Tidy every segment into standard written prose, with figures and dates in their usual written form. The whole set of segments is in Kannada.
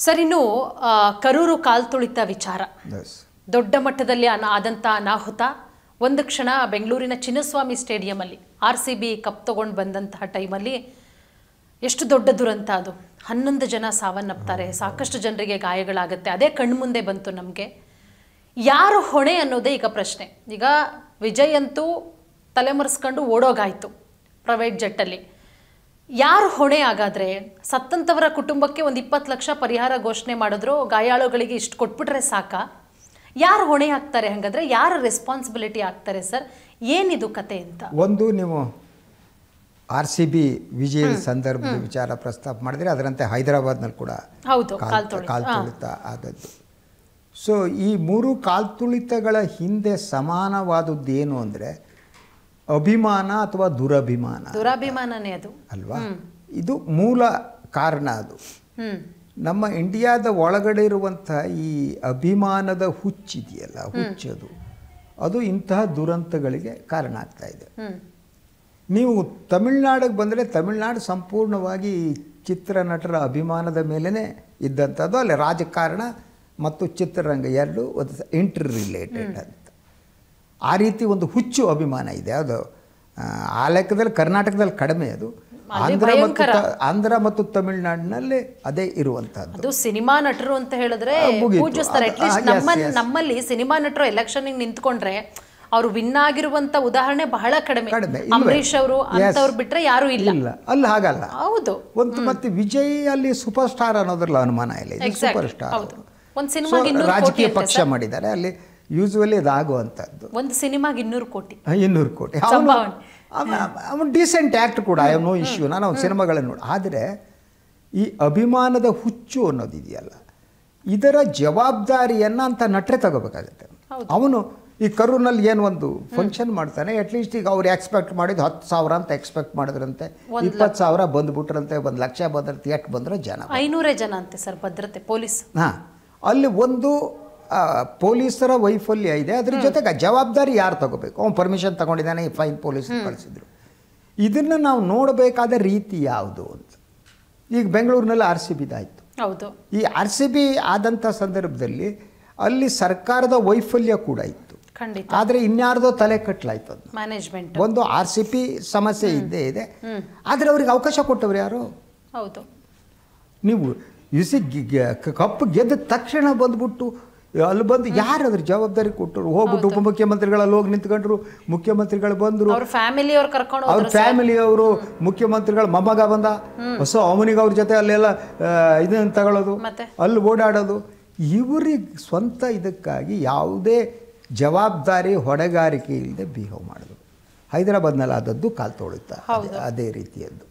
ಸರ್, ಇನ್ನು ಕರೂರು ಕಾಲ್ತುಳಿತ ವಿಚಾರ ದೊಡ್ಡ ಮಟ್ಟದಲ್ಲಿ ಆದಂಥ ಅನಾಹುತ ಒಂದು ಕ್ಷಣ ಬೆಂಗಳೂರಿನ ಚಿನ್ನಸ್ವಾಮಿ ಸ್ಟೇಡಿಯಮಲ್ಲಿ RCB ಕಪ್ ತಗೊಂಡು ಬಂದಂತಹ ಟೈಮಲ್ಲಿ ಎಷ್ಟು ದೊಡ್ಡ ದುರಂತ ಅದು. 11 ಜನ ಸಾವನ್ನಪ್ತಾರೆ, ಸಾಕಷ್ಟು ಜನರಿಗೆ ಗಾಯಗಳಾಗುತ್ತೆ. ಅದೇ ಕಣ್ಮುಂದೆ ಬಂತು ನಮಗೆ. ಯಾರು ಹೊಣೆ ಅನ್ನೋದೇ ಈಗ ಪ್ರಶ್ನೆ. ಈಗ ವಿಜಯ್ ಅಂತೂ ತಲೆಮರೆಸ್ಕೊಂಡು ಓಡೋಗಾಯಿತು ಪ್ರೈವೇಟ್ ಜೆಟ್ಟಲ್ಲಿ. ಯಾರು ಹೊಣೆ? ಆಗಾದರೆ ಸತ್ತಂಥವರ ಕುಟುಂಬಕ್ಕೆ ಒಂದು 20 ಲಕ್ಷ ಪರಿಹಾರ ಘೋಷಣೆ ಮಾಡಿದ್ರು, ಗಾಯಾಳುಗಳಿಗೆ ಇಷ್ಟು ಕೊಟ್ಬಿಟ್ರೆ ಸಾಕಾ? ಯಾರು ಹೊಣೆ ಆಗ್ತಾರೆ? ಹಾಗಾದ್ರೆ ಯಾರು ರೆಸ್ಪಾನ್ಸಿಬಿಲಿಟಿ ಆಗ್ತಾರೆ ಸರ್? ಏನಿದು ಕತೆ ಅಂತ ಒಂದು ನೀವು RCB ವಿಜಯದ ಸಂದರ್ಭದ ವಿಚಾರ ಪ್ರಸ್ತಾಪ ಮಾಡಿದ್ರೆ, ಅದರಂತೆ ಹೈದರಾಬಾದ್ನಲ್ಲಿ ಕೂಡ ಕಾಲ್ತುಳಿತ ಆದದ್ದು. ಸೊ ಈ 3 ಕಾಲ್ತುಳಿತಗಳ ಹಿಂದೆ ಸಮಾನವಾದದ್ದೇನು ಅಂದರೆ ಅಭಿಮಾನ ಅಥವಾ ದುರಾಭಿಮಾನನೇ ಅದು ಅಲ್ವಾ? ಇದು ಮೂಲ ಕಾರಣ. ಅದು ನಮ್ಮ ಇಂಡಿಯಾದ ಒಳಗಡೆ ಇರುವಂಥ ಈ ಅಭಿಮಾನದ ಹುಚ್ಚಿದೆಯಲ್ಲ, ಹುಚ್ಚದು ಅದು ಇಂತಹ ದುರಂತಗಳಿಗೆ ಕಾರಣ ಆಗ್ತಾ ಇದೆ. ನೀವು ತಮಿಳ್ನಾಡಿಗೆ ಬಂದರೆ, ತಮಿಳ್ನಾಡು ಸಂಪೂರ್ಣವಾಗಿ ಚಿತ್ರನಟರ ಅಭಿಮಾನದ ಮೇಲೇ ಇದ್ದಂಥದ್ದು. ಅಲ್ಲಿ ರಾಜಕಾರಣ ಮತ್ತು ಚಿತ್ರರಂಗ ಎರಡು ಒಂದು ಇಂಟರ್ ರಿಲೇಟೆಡ್ ಅಂತ ಆ ರೀತಿ ಒಂದು ಹುಚ್ಚು ಅಭಿಮಾನ ಇದೆ. ಅದು ಆ ಲೆಕ್ಕದಲ್ಲಿ ಕರ್ನಾಟಕದಲ್ಲಿ ಕಡಿಮೆ. ಅದು ಆಂಧ್ರ ಮತ್ತು ತಮಿಳುನಾಡಿನಲ್ಲಿ ಅದೇ ಇರುವಂತಹದ್ದು. ಅದು ಸಿನಿಮಾ ನಟರು ಅಂತ ಹೇಳಿದ್ರೆ ಪೂಜಿಸ್ತಾರೆ. ನಮ್ಮಲ್ಲಿ ಸಿನಿಮಾ ನಟರು ಎಲೆಕ್ಷನ್ ನಿಂತ್ಕೊಂಡ್ರೆ ಅವರು ವಿನ್ ಆಗಿರುವಂತ ಉದಾಹರಣೆ ಬಹಳ ಕಡಿಮೆ. ಅಂಬರೀಶ್ ಅವರು ಅಂತವ್ರು ಬಿಟ್ರೆ ಯಾರು ಇಲ್ಲ. ಅಲ್ಲಿ ಹಾಗಲ್ಲ. ಹೌದು. ಒಂದು ಮತ್ತೆ ವಿಜಯ್ ಅಲ್ಲಿ ಸೂಪರ್ ಸ್ಟಾರ್ ಅನ್ನೋದ್ರಲ್ಲ ಅನುಮಾನ ಇಲ್ಲ. ಸೂಪರ್ ಸ್ಟಾರ್ ಒಂದು ಸಿನಿಮಾಗೆ ರಾಜಕೀಯ ಪಕ್ಷ ಮಾಡಿದ್ದಾರೆ. ಅಲ್ಲಿ ಯೂಶುವಲಿ ಅದಾಗುವಂಥದ್ದು. ಒಂದು ಸಿನಿಮಾಗೆ 200 ಕೋಟಿ. ಅವನು ಡೀಸೆಂಟ್ ಆ್ಯಕ್ಟ್ ಕೂಡ, ಐ ಹ್ಯಾವ್ ನೋ ಇಶ್ಯೂ. ನಾನು ಅವ್ನ ಸಿನಿಮಾಗಳನ್ನು ನೋಡಿ. ಆದರೆ ಈ ಅಭಿಮಾನದ ಹುಚ್ಚು ಅನ್ನೋದಿದೆಯಲ್ಲ, ಇದರ ಜವಾಬ್ದಾರಿಯನ್ನು ಅಂತ ನಟರೆ ತಗೋಬೇಕಾಗತ್ತೆ. ಅವನು ಈ ಕರೂರಿನಲ್ಲಿ ಏನು ಒಂದು ಫಂಕ್ಷನ್ ಮಾಡ್ತಾನೆ, ಅಟ್ಲೀಸ್ಟ್ ಈಗ ಅವ್ರು ಎಕ್ಸ್ಪೆಕ್ಟ್ ಮಾಡಿದ್ದು 10,000 ಅಂತ ಎಕ್ಸ್ಪೆಕ್ಟ್ ಮಾಡಿದ್ರಂತೆ, 20,000 ಬಂದುಬಿಟ್ರಂತೆ, 1 ಲಕ್ಷ ಬಂದ್ರಂತೆ. ಎಷ್ಟು ಬಂದ್ರೆ ಜನ 500 ಜನ ಅಂತೆ ಸರ್. ಭದ್ರತೆ ಪೊಲೀಸ್. ಅಲ್ಲಿ ಒಂದು ಪೊಲೀಸರ ವೈಫಲ್ಯ ಇದೆ. ಅದ್ರ ಜೊತೆಗೆ ಜವಾಬ್ದಾರಿ ಯಾರು ತಗೋಬೇಕು? ಅವ್ನು ಪರ್ಮಿಷನ್ ತಗೊಂಡಿದ್ದಾನೆ, ಫೈನ್ ಪೊಲೀಸ್ ಕಳಿಸಿದ್ರು. ಇದನ್ನು ನಾವು ನೋಡಬೇಕಾದ ರೀತಿ ಯಾವುದು ಅಂತ. ಈಗ ಬೆಂಗಳೂರಿನಲ್ಲಿ RCBದಾಯಿತು. ಈ RCB ಆದಂಥ ಸಂದರ್ಭದಲ್ಲಿ ಅಲ್ಲಿ ಸರ್ಕಾರದ ವೈಫಲ್ಯ ಕೂಡ ಇತ್ತು. ಆದರೆ ಇನ್ಯಾರ್ದೋ ತಲೆ ಕಟ್ಟಲಾಯ್ತು. ಅದು ಮ್ಯಾನೇಜ್ಮೆಂಟ್. ಒಂದು RCB ಸಮಸ್ಯೆ ಇದ್ದೇ ಇದೆ. ಆದರೆ ಅವ್ರಿಗೆ ಅವಕಾಶ ಕೊಟ್ಟವ್ರು ಯಾರು? ಹೌದು. ನೀವು ಕಪ್ ಗೆದ್ದ ತಕ್ಷಣ ಬಂದ್ಬಿಟ್ಟು ಅಲ್ಲಿ ಬಂದು ಯಾರು ಅದ್ರ ಜವಾಬ್ದಾರಿ ಕೊಟ್ಟರು? ಹೋಗ್ಬಿಟ್ಟು ಉಪಮುಖ್ಯಮಂತ್ರಿಗಳಲ್ಲಿ ಹೋಗಿ ನಿಂತ್ಕೊಂಡ್ರು, ಮುಖ್ಯಮಂತ್ರಿಗಳು ಬಂದರು, ಅವ್ರ ಫ್ಯಾಮಿಲಿಯವರು, ಮುಖ್ಯಮಂತ್ರಿಗಳ ಮೊಮ್ಮಗ ಬಂದ, ಹೊಸ ಅವನಿಗೆ ಅವ್ರ ಜೊತೆ ಅಲ್ಲೆಲ್ಲ ಇದನ್ನು ತಗೊಳ್ಳೋದು, ಅಲ್ಲಿ ಓಡಾಡೋದು. ಇವ್ರಿಗೆ ಸ್ವಂತ ಇದಕ್ಕಾಗಿ ಯಾವುದೇ ಜವಾಬ್ದಾರಿ ಹೊಣೆಗಾರಿಕೆ ಇಲ್ಲದೆ ಬಿಹೇವ್ ಮಾಡೋದು. ಹೈದರಾಬಾದ್ನಲ್ಲಿ ಆದದ್ದು ಕಾಲ್ತುಳಿತ ಅದೇ ರೀತಿಯದ್ದು.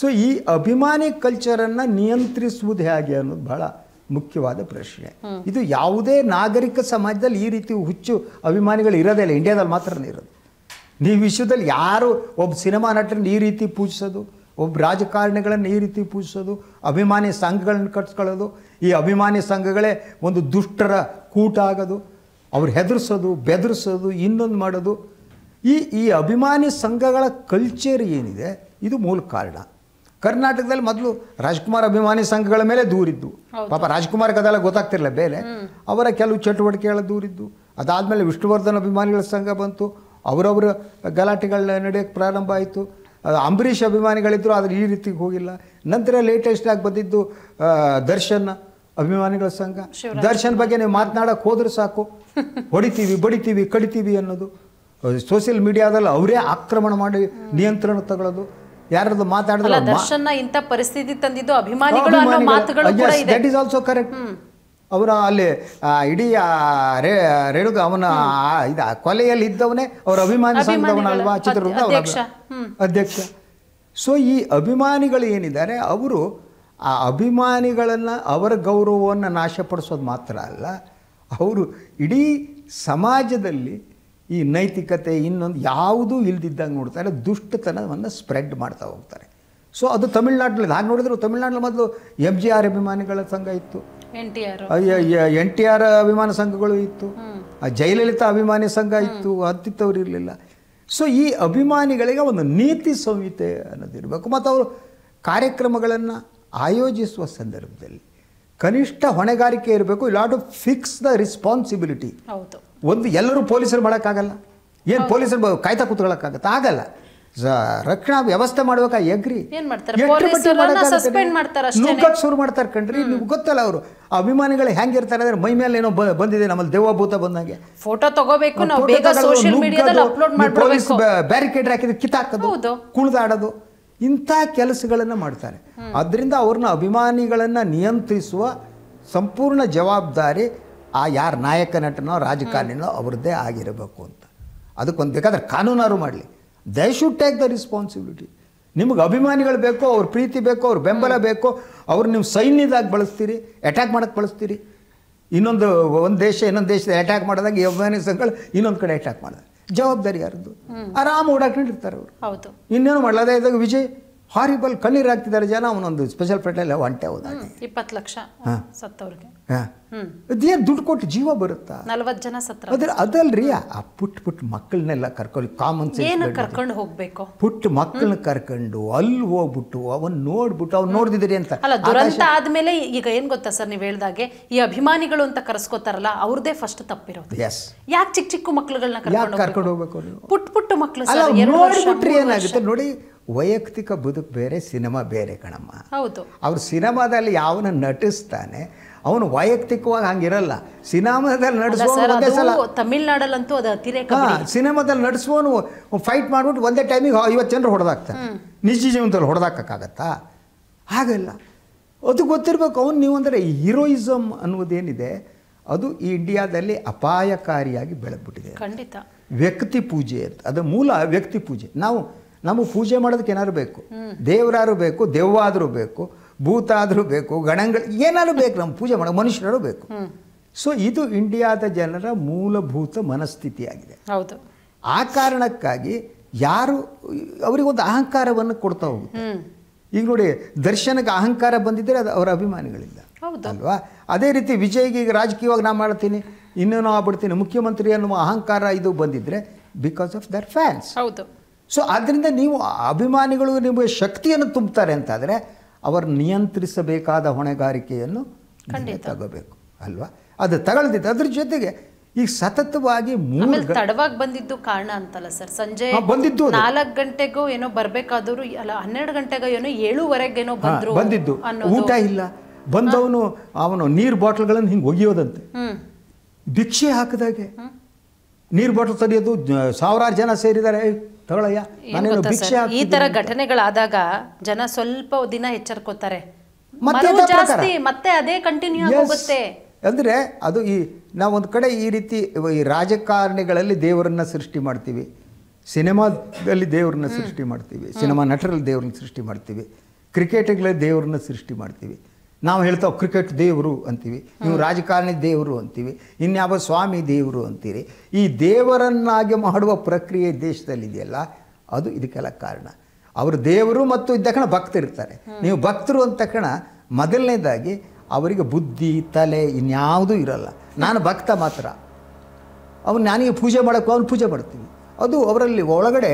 ಸೊ ಈ ಅಭಿಮಾನಿ ಕಲ್ಚರನ್ನು ನಿಯಂತ್ರಿಸುವುದು ಹೇಗೆ ಅನ್ನೋದು ಬಹಳ ಮುಖ್ಯವಾದ ಪ್ರಶ್ನೆ. ಇದು ಯಾವುದೇ ನಾಗರಿಕ ಸಮಾಜದಲ್ಲಿ ಈ ರೀತಿ ಹುಚ್ಚು ಅಭಿಮಾನಿಗಳು ಇರೋದೇ ಇಲ್ಲ. ಇಂಡಿಯಾದಲ್ಲಿ ಮಾತ್ರ ಇರೋದು. ನೀವು ವಿಶ್ವದಲ್ಲಿ ಯಾರು ಒಬ್ಬ ಸಿನಿಮಾ ನಟರನ್ನು ಈ ರೀತಿ ಪೂಜಿಸೋದು, ಒಬ್ಬ ರಾಜಕಾರಣಿಗಳನ್ನು ಈ ರೀತಿ ಪೂಜಿಸೋದು, ಅಭಿಮಾನಿ ಸಂಘಗಳನ್ನು ಕಟ್ಸ್ಕೊಳ್ಳೋದು, ಈ ಅಭಿಮಾನಿ ಸಂಘಗಳೇ ಒಂದು ದುಷ್ಟರ ಕೂಟ ಆಗೋದು, ಅವ್ರು ಹೆದರ್ಸೋದು, ಬೆದರಿಸೋದು, ಇನ್ನೊಂದು ಮಾಡೋದು. ಈ ಅಭಿಮಾನಿ ಸಂಘಗಳ ಕಲ್ಚರ್ ಏನಿದೆ ಇದು ಮೂಲ ಕಾರಣ. ಕರ್ನಾಟಕದಲ್ಲಿ ಮೊದಲು ರಾಜ್ಕುಮಾರ್ ಅಭಿಮಾನಿ ಸಂಘಗಳ ಮೇಲೆ ದೂರಿದ್ದು. ಪಾಪ ರಾಜ್ಕುಮಾರ್ಗೆ ಅದೆಲ್ಲ ಗೊತ್ತಾಗ್ತಿರಲಿಲ್ಲ ಬೇರೆ. ಅವರ ಕೆಲವು ಚಟುವಟಿಕೆಗಳ ದೂರಿದ್ದು. ಅದಾದಮೇಲೆ ವಿಷ್ಣುವರ್ಧನ್ ಅಭಿಮಾನಿಗಳ ಸಂಘ ಬಂತು. ಅವರವರ ಗಲಾಟೆಗಳ ನಡೆಯೋಕ್ಕೆ ಪ್ರಾರಂಭ ಆಯಿತು. ಅಂಬರೀಷ್ ಅಭಿಮಾನಿಗಳಿದ್ದರು, ಆದರೆ ಈ ರೀತಿಗೆ ಹೋಗಿಲ್ಲ. ನಂತರ ಲೇಟೆಸ್ಟಾಗಿ ಬಂದಿದ್ದು ದರ್ಶನ್ ಅಭಿಮಾನಿಗಳ ಸಂಘ. ದರ್ಶನ್ ಬಗ್ಗೆ ನೀವು ಮಾತನಾಡೋಕೆ ಹೋದ್ರೆ ಸಾಕು, ಹೊಡಿತೀವಿ, ಬಡಿತೀವಿ, ಕಡಿತೀವಿ ಅನ್ನೋದು. ಸೋಷಿಯಲ್ ಮೀಡಿಯಾದಲ್ಲಿ ಅವರೇ ಆಕ್ರಮಣ ಮಾಡಿ ನಿಯಂತ್ರಣ ತಗೊಳ್ಳೋದು. ಯಾರದು ಮಾತಾಡಿದ್ರೆ ದರ್ಶನ್ ಇಂಥ ಪರಿಸ್ಥಿತಿ ತಂದಿದ್ದು ಅಭಿಮಾನಿಗಳು ಅನ್ನೋ ಮಾತುಗಳು ಕೂಡ ಇದೆ. That is also correct. ಅವರ ಅಲ್ಲಿ ಇಡೀ ರೇಣುಗ ಅವನ ಇದು ಕೊಲೆಯಲ್ಲಿ ಇದ್ದವನೇ ಅವರ ಅಭಿಮಾನಿ ಸಂಘದವನಲ್ವಾ, ಚಿತ್ರದುರ್ಗದ ಅಧ್ಯಕ್ಷ. ಸೊ ಈ ಅಭಿಮಾನಿಗಳು ಏನಿದ್ದಾರೆ ಅವರು ಆ ಅಭಿಮಾನಿಗಳನ್ನು, ಅವರ ಗೌರವವನ್ನು ನಾಶಪಡಿಸೋದು ಮಾತ್ರ ಅಲ್ಲ, ಅವರು ಇಡೀ ಸಮಾಜದಲ್ಲಿ ಈ ನೈತಿಕತೆ ಇನ್ನೊಂದು ಯಾವುದೂ ಇಲ್ದಿದ್ದಂಗೆ ನೋಡ್ತಾರೆ, ದುಷ್ಟತನವನ್ನು ಸ್ಪ್ರೆಡ್ ಮಾಡ್ತಾ ಹೋಗ್ತಾರೆ. ಸೊ ಅದು ತಮಿಳ್ನಾಡಿನಲ್ಲಿ ಹಾಗೆ ನೋಡಿದ್ರು. ತಮಿಳ್ನಾಡಿನಲ್ಲಿ ಮೊದಲು MGR ಅಭಿಮಾನಿಗಳ ಸಂಘ ಇತ್ತು, NTR ಅಭಿಮಾನ ಸಂಘಗಳು ಇತ್ತು, ಜಯಲಲಿತಾ ಅಭಿಮಾನಿ ಸಂಘ ಇತ್ತು, ಅಂತಿತ್ತವ್ರು ಇರಲಿಲ್ಲ. ಸೊ ಈ ಅಭಿಮಾನಿಗಳಿಗೆ ಒಂದು ನೀತಿ ಸಂಹಿತೆ ಅನ್ನೋದಿರಬೇಕು. ಮತ್ತು ಅವರು ಕಾರ್ಯಕ್ರಮಗಳನ್ನು ಆಯೋಜಿಸುವ ಸಂದರ್ಭದಲ್ಲಿ ಕನಿಷ್ಠ ಹೊಣೆಗಾರಿಕೆ ಇರಬೇಕು. ಇಲ್ಲ ಟು ಫಿಕ್ಸ್ ದ ರೆಸ್ಪಾನ್ಸಿಬಿಲಿಟಿ. ಹೌದು. ಒಂದು ಎಲ್ಲರೂ ಪೊಲೀಸರು ಮಾಡೋಕ್ಕಾಗಲ್ಲ. ಏನು ಪೊಲೀಸರು ಕಾಯ್ತಾ ಕೂತ್ಕೊಳ್ಳೋಕ್ಕಾಗತ್ತೆ? ಆಗಲ್ಲ. ರಕ್ಷಣಾ ವ್ಯವಸ್ಥೆ ಮಾಡ್ಬೇಕಾ? ಎಗ್ರಿ ನುಗ್ಗಕ್ಕೆ ಶುರು ಮಾಡ್ತಾರೆ ಕಣ್ರಿ. ನಿಮ್ಗೆ ಗೊತ್ತಲ್ಲ ಅವರು ಅಭಿಮಾನಿಗಳು ಹೆಂಗಿರ್ತಾರೆ ಅಂದ್ರೆ ಮೈ ಮೇಲೆ ಏನೋ ಬಂದಿದೆ ನಮ್ಮಲ್ಲಿ ದೆವ್ವಭೂತ ಬಂದಂಗೆ ಫೋಟೋ ತಗೋಬೇಕು, ಪೊಲೀಸ್ ಬ್ಯಾರಿಕೇಡ್ ಹಾಕಿದ್ರೆ ಕಿತ್ತಾಕೋದು, ಕುಣಿದಾಡೋದು, ಇಂಥ ಕೆಲಸಗಳನ್ನು ಮಾಡ್ತಾರೆ. ಅದರಿಂದ ಅವ್ರನ್ನ ಅಭಿಮಾನಿಗಳನ್ನು ನಿಯಂತ್ರಿಸುವ ಸಂಪೂರ್ಣ ಜವಾಬ್ದಾರಿ ಆ ಯಾರು ನಾಯಕ ನಟನೋ ರಾಜಕಾರಣಿನೋ ಅವ್ರದ್ದೇ ಆಗಿರಬೇಕು ಅಂತ. ಅದಕ್ಕೊಂದು ಬೇಕಾದ್ರೆ ಕಾನೂನಾರು ಮಾಡಲಿ. They should take the responsibility. ನಿಮಗೆ ಅಭಿಮಾನಿಗಳು ಬೇಕೋ, ಅವ್ರ ಪ್ರೀತಿ ಬೇಕೋ, ಅವ್ರ ಬೆಂಬಲ ಬೇಕೋ, ಅವ್ರು ನೀವು ಸೈನ್ಯದಾಗಿ ಬಳಸ್ತೀರಿ, ಅಟ್ಯಾಕ್ ಮಾಡೋಕ್ಕೆ ಬಳಸ್ತೀರಿ. ಒಂದು ದೇಶ ಇನ್ನೊಂದು ದೇಶದ ಅಟ್ಯಾಕ್ ಮಾಡಿದಾಗ ಈ ಅಭಿಮಾನಿ ಸಂಘಗಳು ಇನ್ನೊಂದು ಕಡೆ ಅಟ್ಯಾಕ್ ಮಾಡಿದಾಗ ಜವಾಬ್ದಾರಿ ಯಾರದ್ದು? ಆರಾಮ ಓಡಾಕೊಂಡಿರ್ತಾರೆ ಅವರು. ಹೌದು. ಇನ್ನೇನು ಮಾಡಲ್ಲ. ಅದೇ ಇದ್ದಾಗ ವಿಜಯ್ ಹಾರಿಬಲ್ ಕಣ್ಣೀರು ಹಾಕ್ತಿದ್ದಾರೆ ಜನ. ಅವನೊಂದು ಸ್ಪೆಷಲ್ ಫ್ಲೈಟಲ್ಲಿ ಒಂಟೆ ಹೋದಾಗ 20 ಲಕ್ಷ ಸತ್ತವ್ರಿಗೆ. ಅದೇನು ದುಡ್ಡು ಕೊಟ್ಟು ಜೀವ ಬರುತ್ತಾ? 40 ಜನ ಸತ್ರ. ಅದಲ್ರಿ, ಆ ಪುಟ್ಟ ಮಕ್ಕಳನ್ನೆಲ್ಲ ಕರ್ಕೊಂಡು ಕಾಮನ್ ಸೆನ್ಸ್ ಕರ್ಕೊಂಡು ಹೋಗ್ಬೇಕು. ಪುಟ್ಟ ಮಕ್ಕಳನ್ನ ಕರ್ಕೊಂಡು ಅಲ್ಲಿ ಹೋಗ್ಬಿಟ್ಟು ಅವನ್ ನೋಡ್ಬಿಟ್ಟು ಅವ್ನು ನೋಡ್ದಿದ್ರಿ ಅಂತ. ಅಲ್ಲ, ದುರಂತ ಆದ್ಮೇಲೆ ಈಗ ಏನ್ ಗೊತ್ತಾ ಸರ್, ನೀವ್ ಹೇಳ್ದಾಗೆ ಈ ಅಭಿಮಾನಿಗಳು ಅಂತ ಕರ್ಸ್ಕೋತಾರಲ್ಲ ಅವ್ರದೇ ಫಸ್ಟ್ ತಪ್ಪಿರೋದು. ಯಾಕೆ ಚಿಕ್ಕ ಚಿಕ್ಕ ಮಕ್ಕಳುಗಳನ್ನ ಕರ್ಕೊಂಡು ಹೋಗ್ಬೇಕು? ಪುಟ್ಟ ಮಕ್ಕಳು ನೋಡ್ಬಿಟ್ರಿ ಏನಾಗುತ್ತೆ ನೋಡಿ. ವೈಯಕ್ತಿಕ ಬದುಕು ಬೇರೆ, ಸಿನಿಮಾ ಬೇರೆ ಕಣಮ್ಮ. ಹೌದು. ಅವ್ರು ಸಿನಿಮಾದಲ್ಲಿ ಯಾವನ ನಟಿಸ್ತಾನೆ ಅವನು ವೈಯಕ್ತಿಕವಾಗಿ ಹಂಗಿರಲ್ಲ. ಸಿನಿಮಾದಲ್ಲಿ ನಡೆಸುವ ತಮಿಳ್ನಾಡಲ್ಲಂತೂ ಅದು ಅತಿರೇಕ. ಸಿನಿಮಾದಲ್ಲಿ ನಡೆಸುವನು ಫೈಟ್ ಮಾಡ್ಬಿಟ್ಟು ಒಂದೇ ಟೈಮಿಗೆ 50 ಜನರು ಹೊಡೆದಾಕ್ತಾನೆ. ನಿಜ ಜೀವನದಲ್ಲಿ ಹೊಡೆದಾಕಕ್ಕಾಗತ್ತಾ? ಹಾಗಲ್ಲ. ಅದು ಗೊತ್ತಿರಬೇಕು. ಅವನು ನೀವು ಅಂದರೆ ಹೀರೋಯಿಸಮ್ ಅನ್ನೋದೇನಿದೆ ಅದು ಈ ಇಂಡಿಯಾದಲ್ಲಿ ಅಪಾಯಕಾರಿಯಾಗಿ ಬೆಳೆದ್ಬಿಟ್ಟಿದೆ. ಖಂಡಿತ. ವ್ಯಕ್ತಿ ಪೂಜೆ ಅಂತ, ಅದು ಮೂಲ ವ್ಯಕ್ತಿ ಪೂಜೆ. ನಾವು ಪೂಜೆ ಮಾಡೋದಕ್ಕೆ ಏನಾದ್ರು ಬೇಕು, ದೇವರಾರು ಬೇಕು, ದೆವ್ವಾದರೂ ಬೇಕು, ಭೂತ ಆದರೂ ಬೇಕು, ಗಣಗಳು ಏನಾದ್ರು ಬೇಕು, ನಮ್ಮ ಪೂಜೆ ಮಾಡೋ ಮನುಷ್ಯರು ಬೇಕು. ಸೊ ಇದು ಇಂಡಿಯಾದ ಜನರ ಮೂಲಭೂತ ಮನಸ್ಥಿತಿಯಾಗಿದೆ. ಹೌದು. ಆ ಕಾರಣಕ್ಕಾಗಿ ಯಾರು ಅವರಿಗೊಂದು ಅಹಂಕಾರವನ್ನು ಕೊಡ್ತಾ ಹೋಗುತ್ತೆ. ಈಗ ನೋಡಿ, ದರ್ಶನಕ್ಕೆ ಅಹಂಕಾರ ಬಂದಿದ್ದರೆ ಅದು ಅವರ ಅಭಿಮಾನಿಗಳಿಂದ ಅಲ್ವಾ? ಅದೇ ರೀತಿ ವಿಜಯ್ಗೆ ಈಗ ರಾಜಕೀಯವಾಗಿ ನಾ ಮಾಡ್ತೀನಿ, ಇನ್ನೇನೋ ಆಗ್ಬಿಡ್ತೀನಿ, ಮುಖ್ಯಮಂತ್ರಿ ಅನ್ನುವ ಅಹಂಕಾರ ಇದು ಬಂದಿದ್ದರೆ ಬಿಕಾಸ್ ಆಫ್ ದರ್ ಫ್ಯಾನ್ಸ್. ಹೌದು. ಸೊ ಆದ್ದರಿಂದ ನೀವು ಅಭಿಮಾನಿಗಳು ನಿಮಗೆ ಶಕ್ತಿಯನ್ನು ತುಂಬುತ್ತಾರೆ ಅಂತಾದರೆ ಅವರು ನಿಯಂತ್ರಿಸಬೇಕಾದ ಹೊಣೆಗಾರಿಕೆಯನ್ನು ತಗೋಬೇಕು ಅಲ್ವಾ? ಅದು ತಗೊಳ್ದಿತ್ತು. ಅದ್ರ ಜೊತೆಗೆ ಈಗ ಸತತವಾಗಿ ತಡವಾಗಿ ಬಂದಿದ್ದು ಕಾರಣ ಅಂತಲ್ಲ ಸರ್. ಸಂಜೆ ಬಂದಿದ್ದು 4 ಗಂಟೆಗೂ ಏನೋ ಬರ್ಬೇಕಾದ್ರು, ಅಲ್ಲ 12 ಗಂಟೆಗೋ ಏನೋ 7:15 ಬಂದಿದ್ದು. ಊಟ ಇಲ್ಲ. ಅವನು ನೀರು ಬಾಟ್ಲ್ಗಳನ್ನು ಹಿಂಗೆ ಒಗೆಯೋದಂತೆ, ಭಿಕ್ಷೆ ಹಾಕಿದಾಗೆ ನೀರು ಬಾಟ್ಲ್ ತೆಗೆಯೋದು. 1000 ಜನ ಸೇರಿದ್ದಾರೆ, ತಗೊಳಯ್ಯ ನಾನೇನು ಭಿಕ್ಷೆ. ಈ ತರ ಘಟನೆಗಳಾದಾಗ ಜನ ಸ್ವಲ್ಪ ದಿನ ಎಚ್ಚರಿಕೋತಾರೆ, ಮತ್ತೆ ಅದೇ ಕಂಟಿನ್ಯೂ ಆಗುತ್ತೆ. ಅಂದರೆ ಅದು ನಾವೊಂದು ಕಡೆ ಈ ರೀತಿ ಈ ರಾಜಕಾರಣಿಗಳಲ್ಲಿ ದೇವರನ್ನ ಸೃಷ್ಟಿ ಮಾಡ್ತೀವಿ, ಸಿನಿಮಾದಲ್ಲಿ ದೇವರನ್ನ ಸೃಷ್ಟಿ ಮಾಡ್ತೀವಿ, ಸಿನಿಮಾ ನಟರಲ್ಲಿ ದೇವ್ರನ್ನ ಸೃಷ್ಟಿ ಮಾಡ್ತೀವಿ, ಕ್ರಿಕೆಟ್ಗಳಲ್ಲಿ ದೇವ್ರನ್ನ ಸೃಷ್ಟಿ ಮಾಡ್ತೀವಿ. ನಾವು ಹೇಳ್ತಾವೆ ಕ್ರಿಕೆಟ್ ದೇವರು ಅಂತೀವಿ, ನೀವು ರಾಜಕಾರಣಿ ದೇವರು ಅಂತೀವಿ, ಇನ್ಯಾವ ಸ್ವಾಮಿ ದೇವರು ಅಂತೀರಿ. ಈ ದೇವರನ್ನಾಗಿ ಮಾಡುವ ಪ್ರಕ್ರಿಯೆ ದೇಶದಲ್ಲಿದೆಯಲ್ಲ, ಅದು ಇದಕ್ಕೆಲ್ಲ ಕಾರಣ. ಅವರು ದೇವರು ಮತ್ತು ಇದ್ದ ತಕ್ಷಣ ಭಕ್ತರಿರ್ತಾರೆ. ನೀವು ಭಕ್ತರು ಅಂದ ತಕ್ಷಣ ಮೊದಲನೇದಾಗಿ ಅವರಿಗೆ ಬುದ್ಧಿ ತಲೆ ಇನ್ಯಾವುದೂ ಇರಲ್ಲ. ನಾನು ಭಕ್ತ ಮಾತ್ರ, ನನಗೆ ಪೂಜೆ ಮಾಡೋಕ್ಕೂ ಅವ್ನು ಪೂಜೆ ಮಾಡ್ತೀವಿ. ಅದು ಅವರಲ್ಲಿ ಒಳಗಡೆ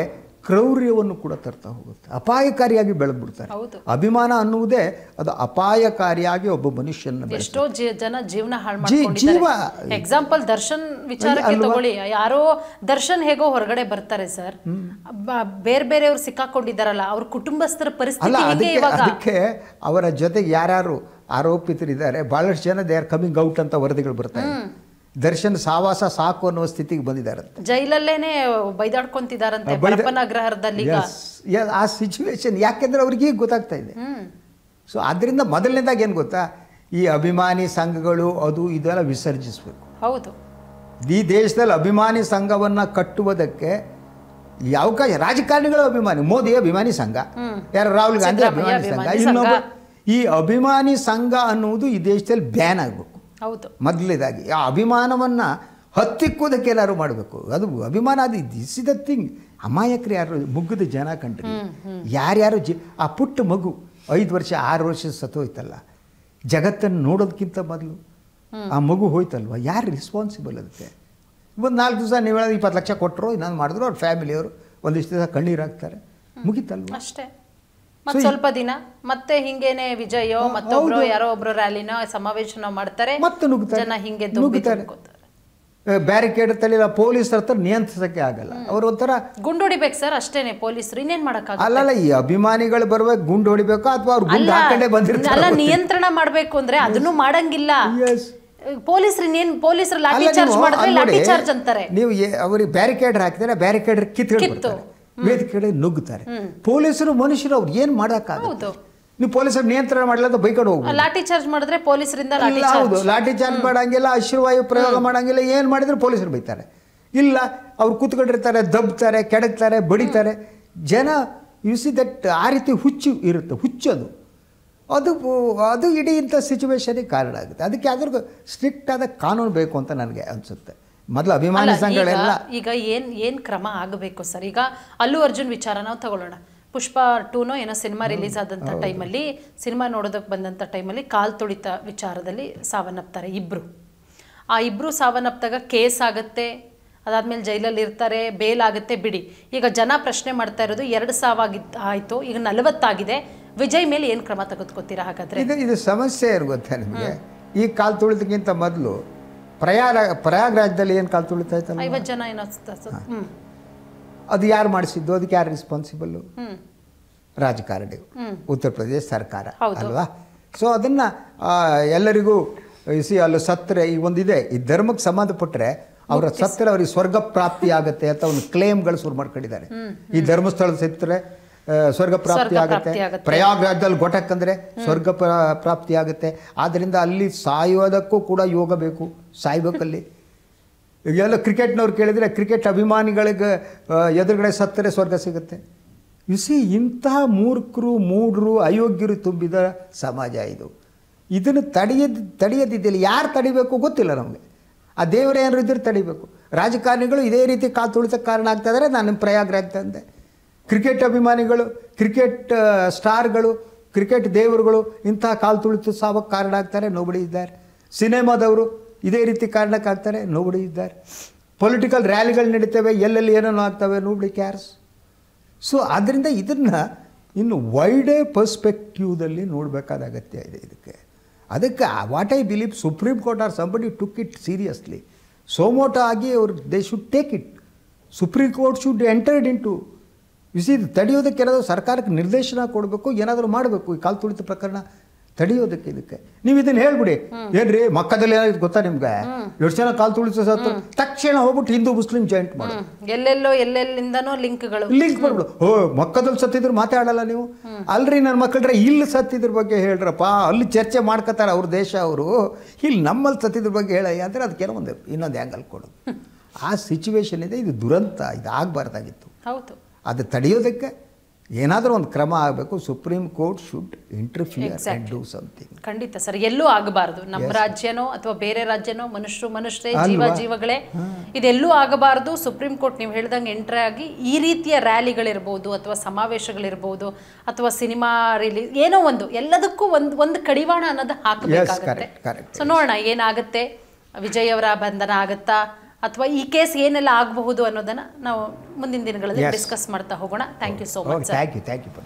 ಕ್ರೌರ್ಯವನ್ನು ಕೂಡ ತರ್ತಾ ಹೋಗುತ್ತೆ, ಅಪಾಯಕಾರಿಯಾಗಿ ಬೆಳೆದ್ಬಿಡ್ತಾರೆ. ಅಭಿಮಾನ ಅನ್ನುವುದೇ ಅದು ಅಪಾಯಕಾರಿಯಾಗಿ ಒಬ್ಬ ಮನುಷ್ಯನ ಎಷ್ಟೋ ಜನ ಜೀವನ ಹಾಳು ಮಾಡ್ಕೊಂಡಿದ್ದಾರೆ. ಎಕ್ಸಾಂಪಲ್ ದರ್ಶನ್ ವಿಚಾರಕ್ಕೆ ತಗೊಳ್ಳಿ. ಯಾರೋ ದರ್ಶನ್ ಹೇಗೋ ಹೊರಗಡೆ ಬರ್ತಾರೆ ಸರ್, ಬೇರೆಯವ್ರು ಸಿಕ್ಕಾಕೊಂಡಿದ್ದಾರಲ್ಲ, ಅವ್ರ ಕುಟುಂಬಸ್ಥರ ಪರಿಸ್ಥಿತಿ ಅದಕ್ಕೆ ಅವರ ಜೊತೆಗೆ ಯಾರ್ಯಾರು ಆರೋಪಿತರಿದ್ದಾರೆ ಬಹಳಷ್ಟು ಜನ ದೇ ಆರ್ ಕಮಿಂಗ್ ಔಟ್ ಅಂತ ವರದಿಗಳು ಬರ್ತಾರೆ. ದರ್ಶನ್ ಸಾವಾಸ ಸಾಕು ಅನ್ನುವ ಸ್ಥಿತಿಗೆ ಬಂದಿದ್ದಾರಂತೆ, ಜೈಲಲ್ಲೇನೆ ಬೈದಾಡ್ಕೊಂತಿದಾರಂತೆ ಅಗ್ರಹಾರದಲ್ಲಿ. ಆ ಸಿಚುವೇಶನ್ ಯಾಕೆಂದ್ರೆ ಅವ್ರಿಗೆ ಗೊತ್ತಾಗ್ತಾ ಇದೆ. ಸೊ ಅದರಿಂದ ಮೊದಲನೇದಾಗಿ ಏನು ಗೊತ್ತಾ, ಈ ಅಭಿಮಾನಿ ಸಂಘಗಳು ಅದು ಇದೆಲ್ಲ ವಿಸರ್ಜಿಸಬೇಕು. ಹೌದು. ಈ ದೇಶದಲ್ಲಿ ಅಭಿಮಾನಿ ಸಂಘವನ್ನ ಕಟ್ಟುವುದಕ್ಕೆ ಯಾವ ರಾಜಕಾರಣಿಗಳು ಅಭಿಮಾನಿ, ಮೋದಿ ಅಭಿಮಾನಿ ಸಂಘ, ಯಾರು ರಾಹುಲ್ ಗಾಂಧಿ ಅಭಿಮಾನಿ ಸಂಘ, ಇನ್ನೊಬ್ಬ ಈ ಅಭಿಮಾನಿ ಸಂಘ ಅನ್ನುವುದು ಈ ದೇಶದಲ್ಲಿ ಬ್ಯಾನ್ ಆಗಬೇಕು. ಹೌದು. ಮೊದಲನೇದಾಗಿ ಆ ಅಭಿಮಾನವನ್ನು ಹತ್ತಿಕ್ಕೋದಕ್ಕೆ ಎಲ್ಲರೂ ಮಾಡಬೇಕು. ಅದು ಅಭಿಮಾನ, ಅದು ದಿಸ್ ಇಸ್ ದ ಥಿಂಗ್. ಅಮಾಯಕರು ಯಾರು, ಮುಗ್ಗದ ಜನ ಕಂಡ್ರಿ, ಯಾರ್ಯಾರು ಆ ಪುಟ್ಟ ಮಗು 5 ವರ್ಷ 6 ವರ್ಷ ಸತ್ತೋಯ್ತಲ್ಲ, ಜಗತ್ತನ್ನು ನೋಡೋದಕ್ಕಿಂತ ಮೊದಲು ಆ ಮಗು ಹೋಯ್ತಲ್ವ, ಯಾರು ರೆಸ್ಪಾನ್ಸಿಬಲ್ ಅದಕ್ಕೆ? ಒಂದು 4 ದಿವಸ ನೀವು 20 ಲಕ್ಷ ಕೊಟ್ಟರು, ಇನ್ನೊಂದು ಮಾಡಿದ್ರು, ಅವ್ರ ಫ್ಯಾಮಿಲಿಯವರು ಒಂದಿಷ್ಟು ದಿವಸ ಕಣ್ಣೀರು ಹಾಕ್ತಾರೆ, ಮುಗೀತಲ್ವ ಅಷ್ಟೇ. ಮತ್ತೆ ಸ್ವಲ್ಪ ದಿನ ಮತ್ತೆ ಹಿಂಗೇನೆ ವಿಜಯೋ ಮತ್ತೊಬ್ರು ಯಾರೋ ಒಬ್ರು ರ್ಯಾಲಿನೋ ಸಮಾವೇಶನೋ ಮಾಡ್ತಾರೆ, ಮತ್ತೆ ನುಗ್ತಾರೆ, ಜನ ಹಿಂಗೆ ನುಗ್ತಾರೆ. ಬ್ಯಾರಿಕೇಡ್ ತಳಿಲ್ಲ, ಪೊಲೀಸರ ಹತ್ರ ನಿಯಂತ್ರಿಸಕ್ಕೆ ಆಗಲ್ಲ. ಅವರು ಒಂಥರ ಗುಂಡು ಹೊಡಿಬೇಕು ಸರ್, ಅಷ್ಟೇನೆ ಪೊಲೀಸರು ಇನ್ನೇನ್ ಮಾಡಕ್ಕಾಗಲ್ಲ. ಅಲ್ಲಲ್ಲ, ಈ ಅಭಿಮಾನಿಗಳು ಬರ್ಬೇಕು, ಗುಂಡು ಹೊಡಿಬೇಕು ಅಥವಾ ಅವ್ರು ಗುಂಡು ಹಾಕೊಂಡೇ ಬಂದಿರ್ತಾರೆ. ಅಲ್ಲ, ನಿಯಂತ್ರಣ ಮಾಡ್ಬೇಕು ಅಂದ್ರೆ ಅದನ್ನು ಮಾಡಂಗಿಲ್ಲ. ಪೊಲೀಸರು ಲಾಠಿ ಚಾರ್ಜ್ ಮಾಡಿದ್ರೆ ಲಾಠಿ ಚಾರ್ಜ್ ಅಂತಾರೆ. ನೀವು ಅವ್ರಿಗೆ ಬ್ಯಾರಿಕೇಡ್ ಹಾಕಿದ್ರೆ ಬ್ಯಾರಿಕೇಡ್ ಕಿತ್ಬಿಡ್ತಾರೆ, ವೇದಿಕೆ ನುಗ್ಗುತ್ತಾರೆ. ಪೊಲೀಸರು ಮನುಷ್ಯರು, ಅವ್ರು ಏನ್ ಮಾಡಕ್ಕಾಗುತ್ತೆ? ನೀವು ಪೊಲೀಸರು ನಿಯಂತ್ರಣ ಮಾಡಲ್ಲ ಅಂತ ಬೈಕೊಂಡು ಹೋಗ್ಬೋದು. ಲಾಠಿ ಚಾರ್ಜ್ ಮಾಡಿದ್ರೆ ಪೊಲೀಸರಿಂದ ಹೌದು, ಲಾಠಿ ಚಾರ್ಜ್ ಮಾಡಂಗಿಲ್ಲ, ಅಶ್ರುವಾಯು ಪ್ರಯೋಗ ಮಾಡಂಗಿಲ್ಲ, ಏನ್ ಮಾಡಿದ್ರು ಪೊಲೀಸರು ಬೈತಾರೆ. ಇಲ್ಲ, ಅವ್ರು ಕೂತ್ಕೊಂಡಿರ್ತಾರೆ, ದಬ್ತಾರೆ, ಕೆಡಕ್ತಾರೆ, ಬಡಿತಾರೆ. ಜನ ಸಿ ದಟ್ ಆ ರೀತಿ ಹುಚ್ಚು ಇರುತ್ತೆ, ಹುಚ್ಚದು. ಅದು ಇಡೀ ಇಂಥ ಸಿಚುವೇಶನಿಗೆ ಕಾರಣ ಆಗುತ್ತೆ. ಅದಕ್ಕೆ ಯಾವ್ದಾದ್ರು ಸ್ಟ್ರಿಕ್ಟ್ ಆದ ಕಾನೂನು ಬೇಕು ಅಂತ ನನಗೆ ಅನಿಸುತ್ತೆ. ಮೊದಲು ಅಭಿಮಾನಿ ಸಂಘಗಳೆಲ್ಲ ಈಗ ಏನ್ ಕ್ರಮ ಆಗಬೇಕು ಸರ್? ಈಗ ಅಲ್ಲು ಅರ್ಜುನ್ ವಿಚಾರ ನಾವು ತಗೊಳ್ಳೋಣ. ಪುಷ್ಪ 2ನೋ ಏನೋ ಸಿನಿಮಾ ರಿಲೀಸ್ ಆದಂಥ ಟೈಮಲ್ಲಿ, ಸಿನಿಮಾ ನೋಡೋದಕ್ಕೆ ಬಂದಂಥ ಟೈಮಲ್ಲಿ ಕಾಲ್ ತುಳಿತ ವಿಚಾರದಲ್ಲಿ ಸಾವನ್ನಪ್ತಾರೆ ಇಬ್ಬರು. ಆ ಇಬ್ಬರು ಸಾವನ್ನಪ್ಪಾಗ ಕೇಸ್ ಆಗುತ್ತೆ, ಅದಾದ್ಮೇಲೆ ಜೈಲಲ್ಲಿ ಇರ್ತಾರೆ, ಬೇಲ್ ಆಗುತ್ತೆ, ಬಿಡಿ. ಈಗ ಜನ ಪ್ರಶ್ನೆ ಮಾಡ್ತಾ ಇರೋದು 2 ಸಾವಾಗಿದ್ದು ಆಯಿತು, ಈಗ 40 ಆಗಿದೆ. ವಿಜಯ್ ಮೇಲೆ ಏನು ಕ್ರಮ ತೆಗೆದುಕೊತೀರಾ ಹಾಗಾದ್ರೆ? ಇದು ಸಮಸ್ಯೆ ಗೊತ್ತಾ ನಿಮಗೆ? ಈ ಕಾಲ್ ತುಳಿತಕ್ಕಿಂತ ಮೊದಲು ಪ್ರಯಾಗ್ರಾಜ್ದಲ್ಲಿ ಏನು ಕಾಲ್ ತುಳಿತಾ ಇತ್ತಲ್ಲ, 50 ಜನ ಏನೋ, ಅದು ಯಾರು ಮಾಡಿಸಿದ್ದು? ಅದಕ್ಕೆ ಯಾರು ರೆಸ್ಪಾನ್ಸಿಬಲ್? ರಾಜಕಾರಣಿ, ಉತ್ತರ ಪ್ರದೇಶ ಸರ್ಕಾರ ಅಲ್ವಾ? ಸೊ ಅದನ್ನ ಎಲ್ಲರಿಗೂ ಅಲ್ಲಿ ಸತ್ತರೆ, ಈಗ ಒಂದಿದೆ, ಈ ಧರ್ಮಕ್ಕೆ ಸಂಬಂಧಪಟ್ಟರೆ ಅವರ ಸತ್ತರೆ ಅವ್ರಿಗೆ ಸ್ವರ್ಗ ಪ್ರಾಪ್ತಿ ಆಗುತ್ತೆ ಅಂತ ಒಂದು ಕ್ಲೇಮ್ಗಳು ಶುರು ಮಾಡ್ಕೊಂಡಿದ್ದಾರೆ. ಈ ಧರ್ಮಸ್ಥಳದ ಸತ್ತರೆ ಸ್ವರ್ಗ ಪ್ರಾಪ್ತಿ ಆಗುತ್ತೆ, ಪ್ರಯಾಗ್ರಾಜ್ದಲ್ಲಿ ಘಟಕ್ ಅಂದರೆ ಸ್ವರ್ಗ ಪ್ರಾಪ್ತಿ ಆಗುತ್ತೆ. ಆದ್ದರಿಂದ ಅಲ್ಲಿ ಸಾಯೋದಕ್ಕೂ ಕೂಡ ಯೋಗ ಬೇಕು, ಸಾಯ್ಬೇಕಲ್ಲಿ. ಎಲ್ಲ ಕ್ರಿಕೆಟ್ನವ್ರು ಕೇಳಿದರೆ ಕ್ರಿಕೆಟ್ ಅಭಿಮಾನಿಗಳಿಗೆ ಎದುರುಗಡೆ ಸತ್ತರೆ ಸ್ವರ್ಗ ಸಿಗುತ್ತೆ. ಇಂತಹ ಮೂರ್ಖರು, ಮೂಢರು, ಅಯೋಗ್ಯರು ತುಂಬಿದ ಸಮಾಜ ಇದು. ಇದನ್ನು ತಡೆಯದಿದ್ದಿಲ್ಲ. ಯಾರು ತಡಿಬೇಕು ಗೊತ್ತಿಲ್ಲ ನಮಗೆ. ಆ ದೇವರೇ ಏನಾರು ಇದ್ರೆ ತಡಿಬೇಕು. ರಾಜಕಾರಣಿಗಳು ಇದೇ ರೀತಿ ಕಾಲು ತುಳಿತಕ್ಕೆ ಕಾರಣ ಆಗ್ತಾ ಇದ್ದಾರೆ. ನಾನು ಪ್ರಯಾಗ್ರಾಜ್ ತಂದೆ. ಕ್ರಿಕೆಟ್ ಅಭಿಮಾನಿಗಳು, ಕ್ರಿಕೆಟ್ ಸ್ಟಾರ್ಗಳು, ಕ್ರಿಕೆಟ್ ದೇವರುಗಳು ಇಂತಹ ಕಾಲು ತುಳಿತ ಸಾವಕ್ಕೆ ಕಾರಣ ಆಗ್ತಾರೆ, ನೋಬಡಿ ಇದ್ದಾರೆ. ಸಿನಿಮಾದವರು ಇದೇ ರೀತಿ ಕಾರಣಕ್ಕಾಗ್ತಾರೆ, ನೋಬಡಿ ಇದ್ದಾರೆ. ಪೊಲಿಟಿಕಲ್ ರ್ಯಾಲಿಗಳು ನಡೀತವೆ, ಎಲ್ಲೆಲ್ಲಿ ಏನೇನೋ ಆಗ್ತವೆ, ನೋಬಡಿ ಕ್ಯಾರ್ಸ್. ಸೊ ಆದ್ದರಿಂದ ಇದನ್ನು ಇನ್ನು ವೈಡೇ ಪರ್ಸ್ಪೆಕ್ಟಿವ್ದಲ್ಲಿ ನೋಡಬೇಕಾದ ಅಗತ್ಯ ಇದೆ ಇದಕ್ಕೆ. ಅದಕ್ಕೆ what I believe, supreme court or somebody took it seriously. Suo motu ಆಗಿ ಅವರು they should take it. Supreme court should entered into ಇದು ತಡೆಯೋದಕ್ಕೆ ಏನಾದರೂ ಸರ್ಕಾರಕ್ಕೆ ನಿರ್ದೇಶನ ಕೊಡಬೇಕು, ಏನಾದರೂ ಮಾಡಬೇಕು. ಈ ಕಾಲು ತುಳಿತ ಪ್ರಕರಣ ತಡೆಯೋದಕ್ಕೆ. ಇದಕ್ಕೆ ನೀವು ಇದನ್ನು ಹೇಳ್ಬಿಡಿ, ಏನ್ರಿ ಮಕ್ಕದಲ್ಲಿ ಏನಾದ್ರು ಗೊತ್ತಾ ನಿಮ್ಗೆ? 2 ಜನ ಕಾಲು ತುಳಿತ ಸತ್ತು ತಕ್ಷಣ ಹೋಗ್ಬಿಟ್ಟು ಹಿಂದೂ ಮುಸ್ಲಿಂ ಜಾಯಿಂಟ್ ಮಾಡಿ, ಎಲ್ಲೆಲ್ಲಿಂದನೋ ಲಿಂಕ್ ಮಾಡ್ಬಿಡು. ಮಕ್ಕದಲ್ಲಿ ಸತ್ತಿದ್ರು ಮಾತಾಡಲ್ಲ ನೀವು. ಅಲ್ರಿ ನನ್ನ ಮಕ್ಕಳ್ರೆ ಇಲ್ಲಿ ಸತ್ತಿದ್ರ ಬಗ್ಗೆ ಹೇಳ್ರಪ್ಪ, ಅಲ್ಲಿ ಚರ್ಚೆ ಮಾಡ್ಕೋತಾರೆ ಅವ್ರ ದೇಶ ಅವರು, ಇಲ್ಲಿ ನಮ್ಮಲ್ಲಿ ಸತ್ತಿದ್ರ ಬಗ್ಗೆ ಹೇಳಯ್ಯ ಅಂದರೆ ಅದಕ್ಕೇನೋ ಇನ್ನೊಂದು ಆ್ಯಂಗಲ್ ಕೊಡೋದು. ಆ ಸಿಚುವೇಶನ್ ಇದೆ. ಇದು ದುರಂತ, ಇದು ಆಗಬಾರ್ದಾಗಿತ್ತು. ಹೌದು. ಅದು ತಡೆಯೋದಕ್ಕೆ ಏನಾದರೂ ಒಂದು ಕ್ರಮ ಆಗಬೇಕು. Supreme court should interfere and do something. ಖಂಡಿತ ಸರ್, ಎಲ್ಲೂ ಆಗಬಾರ್ದು. ನಮ್ಮ ರಾಜ್ಯನೋ ಅಥವಾ ಬೇರೆ ರಾಜ್ಯನೋ, ಮನುಷ್ಯರೇ, ಜೀವಗಳೇ, ಇದೆಲ್ಲೂ ಆಗಬಾರ್ದು. ಸುಪ್ರೀಂ ಕೋರ್ಟ್ ನೀವು ಹೇಳ್ದಂಗೆ ಎಂಟ್ರಿ ಆಗಿ ಈ ರೀತಿಯ ರ್ಯಾಲಿಗಳಿರ್ಬೋದು ಅಥವಾ ಸಮಾವೇಶಗಳಿರ್ಬೋದು ಅಥವಾ ಸಿನಿಮಾ ರಿಲೀಸ್ ಏನೋ ಒಂದು, ಎಲ್ಲದಕ್ಕೂ ಒಂದು ಕಡಿವಾಣ ಅನ್ನೋದು ಹಾಕಬೇಕಾಗುತ್ತೆ. ಸೊ ನೋಡೋಣ ಏನಾಗುತ್ತೆ. ವಿಜಯ್ ಅವರ ಬಂಧನ ಆಗುತ್ತಾ ಅಥವಾ ಈ ಕೇಸ್ ಏನೆಲ್ಲ ಆಗಬಹುದು ಅನ್ನೋದನ್ನ ನಾವು ಮುಂದಿನ ದಿನಗಳಲ್ಲಿ ಡಿಸ್ಕಸ್ ಮಾಡ್ತಾ ಹೋಗೋಣ. Thank you so much. Thank you.